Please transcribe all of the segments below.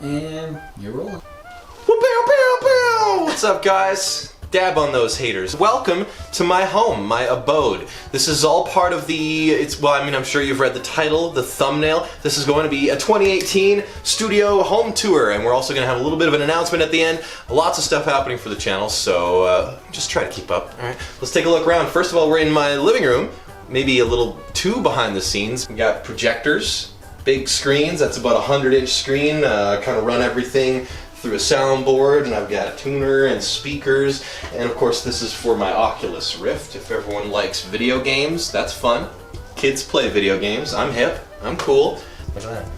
And you're rolling. What's up, guys? Dab on those haters. Welcome to my home, my abode. This is all part of the, I'm sure you've read the title, the thumbnail. This is going to be a 2018 studio home tour, and we're also going to have a little bit of an announcement at the end. Lots of stuff happening for the channel, so just try to keep up. All right, let's take a look around. First of all, we're in my living room, maybe a little too behind the scenes. We got projectors, big screens. That's about a 100-inch screen. Kind of run everything through a soundboard, and I've got a tuner and speakers, and of course this is for my Oculus Rift. If everyone likes video games, that's fun. Kids play video games. I'm hip. I'm cool. Look at that.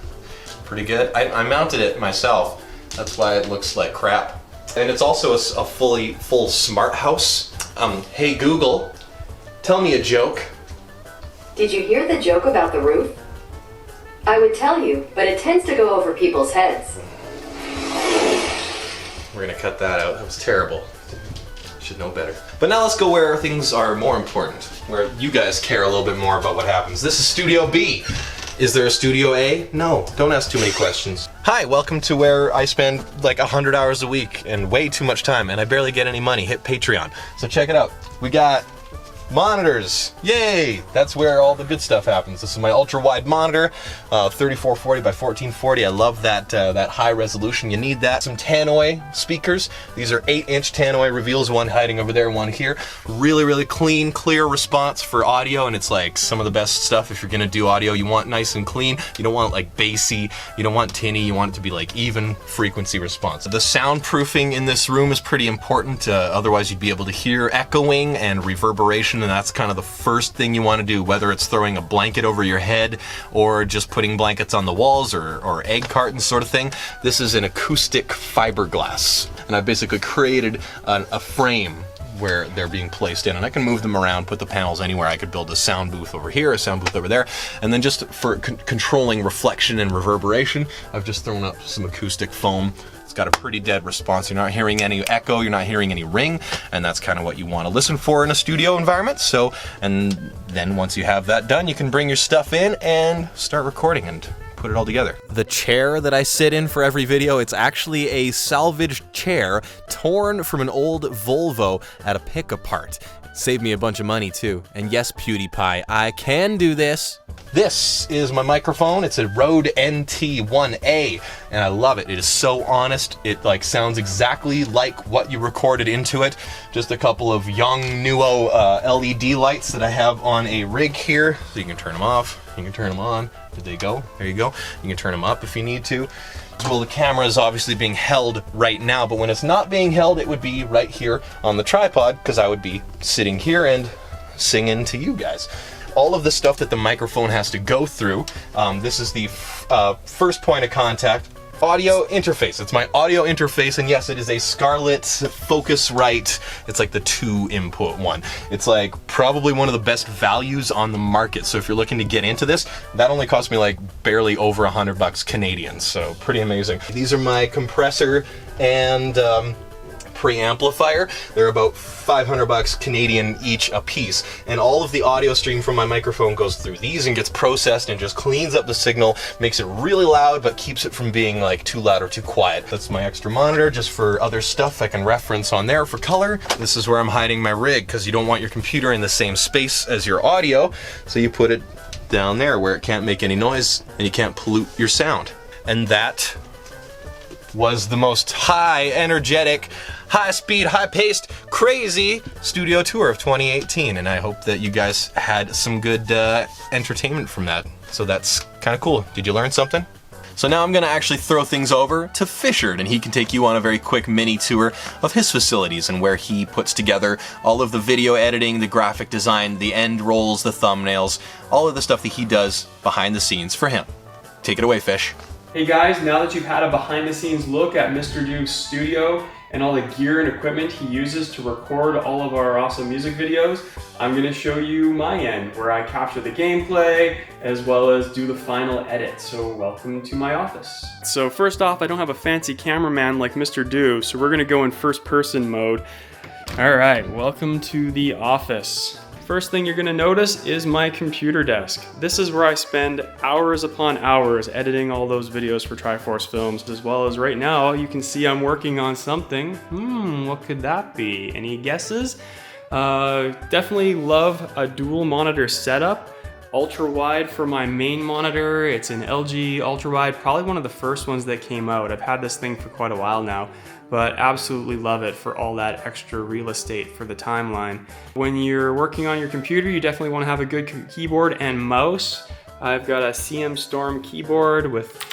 Pretty good. I mounted it myself. That's why it looks like crap. And it's also a full smart house. Hey Google, tell me a joke. Did you hear the joke about the roof? I would tell you, but it tends to go over people's heads. We're gonna cut that out. That was terrible. Should know better. But now let's go where things are more important, where you guys care a little bit more about what happens. This is Studio B. Is there a Studio A? No, don't ask too many questions. Hi, welcome to where I spend like 100 hours a week and way too much time, and I barely get any money. Hit Patreon. So check it out. We got monitors. Yay! That's where all the good stuff happens. This is my ultra-wide monitor, 3440 by 1440. I love that that high resolution. You need that. Some Tannoy speakers. These are 8-inch Tannoy reveals. One hiding over there, one here. Really, really clean, clear response for audio, and it's like some of the best stuff if you're gonna do audio. You want nice and clean. You don't want it like bassy. You don't want tinny. You want it to be like even frequency response. The soundproofing in this room is pretty important. Otherwise, you'd be able to hear echoing and reverberation. And that's kind of the first thing you want to do, whether it's throwing a blanket over your head or just putting blankets on the walls or egg cartons sort of thing. This is an acoustic fiberglass, and I've basically created a frame where they're being placed in, and I can move them around, put the panels anywhere. I could build a sound booth over here, a sound booth over there, and then just for controlling reflection and reverberation, I've just thrown up some acoustic foam. It's got a pretty dead response. You're not hearing any echo, you're not hearing any ring, and that's kind of what you want to listen for in a studio environment. So, and then once you have that done, you can bring your stuff in and start recording and put it all together. The chair that I sit in for every video, it's actually a salvaged chair torn from an old Volvo at a pick-apart. Saved me a bunch of money too. And yes, PewDiePie, I can do this. This is my microphone. It's a Rode NT1A, and I love it. It is so honest. It like sounds exactly like what you recorded into it. Just a couple of young Nuo LED lights that I have on a rig here. So you can turn them off, you can turn them on. Did they go? There you go. You can turn them up if you need to. Well, the camera is obviously being held right now, but when it's not being held, it would be right here on the tripod, because I would be sitting here and singing to you guys. All of the stuff that the microphone has to go through, this is the first point of contact. Audio interface. It's my audio interface, and yes, it is a Scarlett Focusrite. It's like the 2-input one. It's like probably one of the best values on the market. So if you're looking to get into this, that only cost me like barely over $100 Canadian. So pretty amazing. These are my compressor and preamplifier. They're about $500 Canadian each a piece, and all of the audio stream from my microphone goes through these and gets processed and just cleans up the signal, makes it really loud but keeps it from being like too loud or too quiet. That's my extra monitor just for other stuff I can reference on there for color. This is where I'm hiding my rig, because you don't want your computer in the same space as your audio, so you put it down there where it can't make any noise and you can't pollute your sound. And that was the most high energetic, high-speed, high-paced, crazy studio tour of 2018, and I hope that you guys had some good entertainment from that. So that's kind of cool. Did you learn something? So now I'm gonna actually throw things over to Fishard, and he can take you on a very quick mini tour of his facilities and where he puts together all of the video editing, the graphic design, the end rolls, the thumbnails, all of the stuff that he does behind the scenes for him. Take it away, Fish. Hey guys, now that you've had a behind the scenes look at Mr. Dooves' studio and all the gear and equipment he uses to record all of our awesome music videos, I'm going to show you my end where I capture the gameplay as well as do the final edit. So welcome to my office. So first off, I don't have a fancy cameraman like Mr. Dooves, so we're going to go in first person mode. Alright, welcome to the office. first thing you're gonna notice is my computer desk. This is where I spend hours upon hours editing all those videos for Triforcefilms, as well as right now you can see I'm working on something. What could that be? Any guesses? Definitely love a dual monitor setup. Ultra wide for my main monitor. It's an LG ultra wide, probably one of the first ones that came out. I've had this thing for quite a while now, but absolutely love it for all that extra real estate for the timeline. When you're working on your computer, you definitely want to have a good keyboard and mouse. I've got a CM Storm keyboard with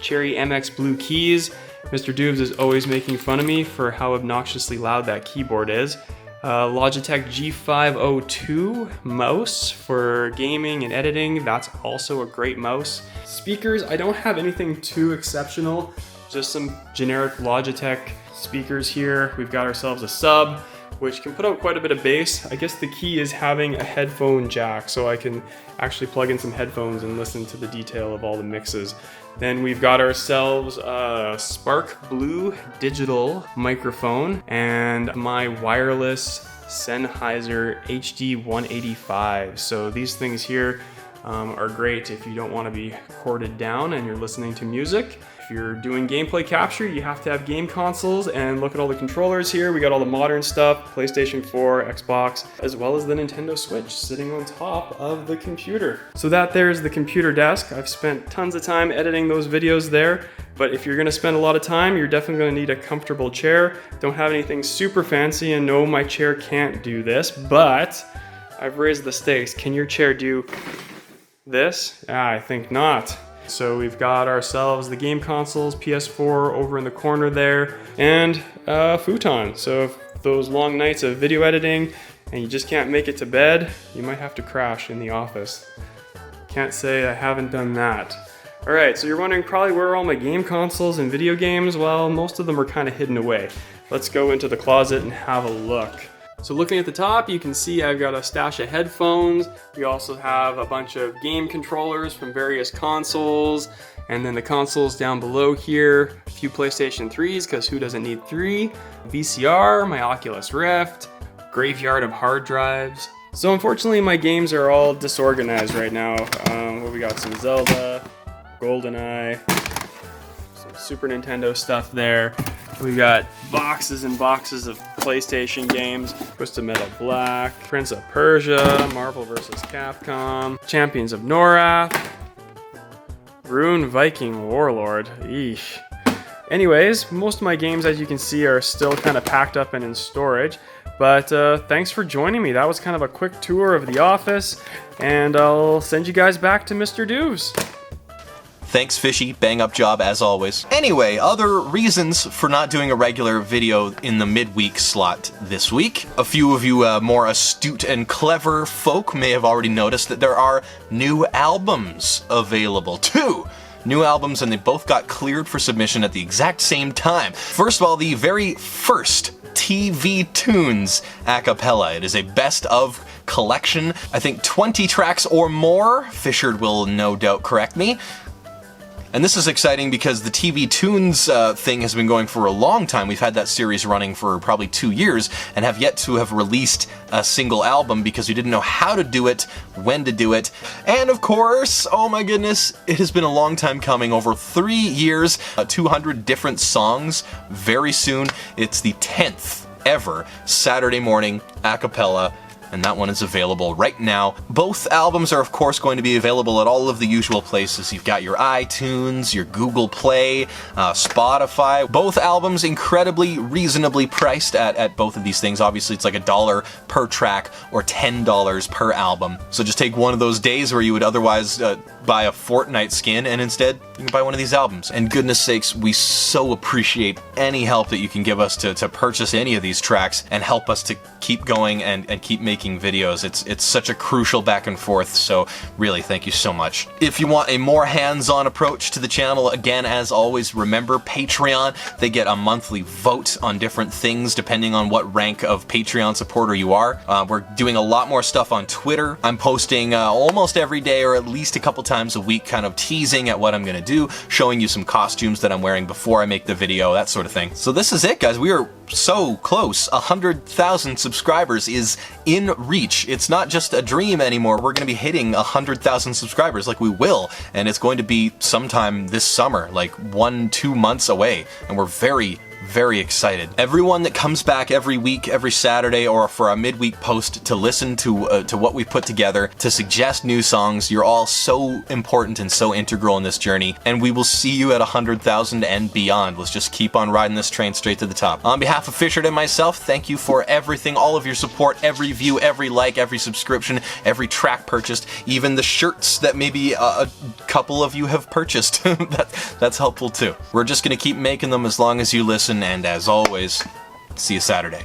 Cherry MX Blue keys. Mr. Dooves is always making fun of me for how obnoxiously loud that keyboard is. Logitech G502 mouse for gaming and editing. That's also a great mouse. Speakers, I don't have anything too exceptional, just some generic Logitech speakers here. We've got ourselves a sub, which can put out quite a bit of bass. I guess the key is having a headphone jack, so I can actually plug in some headphones and listen to the detail of all the mixes. Then we've got ourselves a Spark Blue digital microphone and my wireless Sennheiser HD185. So these things here are great if you don't want to be corded down and you're listening to music. If you're doing gameplay capture, you have to have game consoles, and look at all the controllers here. We got all the modern stuff, PlayStation 4, Xbox, as well as the Nintendo Switch sitting on top of the computer. So that there's the computer desk. I've spent tons of time editing those videos there, but if you're gonna spend a lot of time, you're definitely gonna need a comfortable chair. Don't have anything super fancy, and no, my chair can't do this, but I've raised the stakes. Can your chair do this? I think not. So we've got ourselves the game consoles, PS4 over in the corner there, and a futon. So if those long nights of video editing and you just can't make it to bed, you might have to crash in the office. Can't say I haven't done that. All right, so you're wondering probably where are all my game consoles and video games? Well, most of them are kind of hidden away. Let's go into the closet and have a look. So looking at the top, you can see I've got a stash of headphones. We also have a bunch of game controllers from various consoles. And then the consoles down below here, a few PlayStation 3s, because who doesn't need 3? VCR, my Oculus Rift, graveyard of hard drives. So unfortunately, my games are all disorganized right now. We got some Zelda, GoldenEye, some Super Nintendo stuff there. We got boxes and boxes of PlayStation games, Twisted Metal Black, Prince of Persia, Marvel vs. Capcom, Champions of Norath, Rune Viking Warlord, eesh. Anyways, most of my games, as you can see, are still kind of packed up and in storage, but thanks for joining me. That was kind of a quick tour of the office, and I'll send you guys back to Mr. Dooves. Thanks, Fishy. Bang up job as always. Anyway, other reasons for not doing a regular video in the midweek slot this week. A few of you more astute and clever folk may have already noticed that there are new albums available. 2 new albums, and they both got cleared for submission at the exact same time. First of all, the very first TV Tunes Acapella. It is a best of collection. I think 20 tracks or more. Fishard will no doubt correct me. And this is exciting because the TV Tunes thing has been going for a long time. We've had that series running for probably 2 years and have yet to have released a single album because we didn't know how to do it, when to do it. And of course, oh my goodness, it has been a long time coming, over 3 years, 200 different songs. Very soon, it's the 10th ever Saturday morning Acapella, and that one is available right now. Both albums are of course going to be available at all of the usual places. You've got your iTunes, your Google Play, Spotify. Both albums incredibly reasonably priced at both of these things. Obviously it's like $1 per track or $10 per album. So just take one of those days where you would otherwise buy a Fortnite skin, and instead you can buy one of these albums. And goodness sakes, we so appreciate any help that you can give us to purchase any of these tracks and help us to keep going and keep making videos. It's such a crucial back and forth, so really thank you so much. If you want a more hands-on approach to the channel, again, as always, remember Patreon. They get a monthly vote on different things depending on what rank of Patreon supporter you are. We're doing a lot more stuff on Twitter. I'm posting almost every day or at least a couple times times a week kind of teasing at what I'm gonna do, showing you some costumes that I'm wearing before I make the video, that sort of thing. So this is it, guys. We are so close. 100,000 subscribers is in reach. It's not just a dream anymore. We're gonna be hitting 100,000 subscribers, like we will, and it's going to be sometime this summer, like 1-2 months away, and we're very excited. Everyone that comes back every week, every Saturday, or for a midweek post to listen to what we put together, to suggest new songs, you're all so important and so integral in this journey, and we will see you at 100,000 and beyond. Let's just keep on riding this train straight to the top. On behalf of Fishard and myself, thank you for everything, all of your support, every view, every like, every subscription, every track purchased, even the shirts that maybe a couple of you have purchased. That's helpful too. We're just gonna keep making them as long as you listen, and as always, see you Saturday.